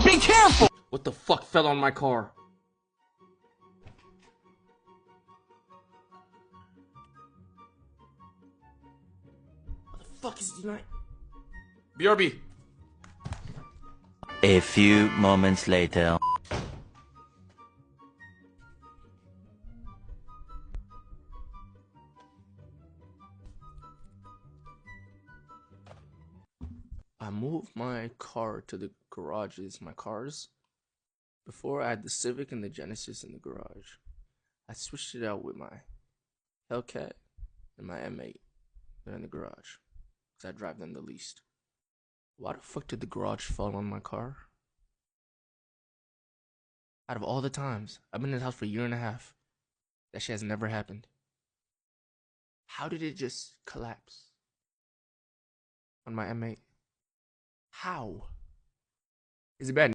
Be careful! What the fuck fell on my car? What the fuck is tonight? BRB. A few moments later. I moved my car to the garages, my cars. Before I had the Civic and the Genesis in the garage. I switched it out with my Hellcat and my M8. They're in the garage. Because I drive them the least. Why the fuck did the garage fall on my car? Out of all the times, I've been in this house for a year and a half. That shit has never happened. How did it just collapse? On my M8? How? Is it bad?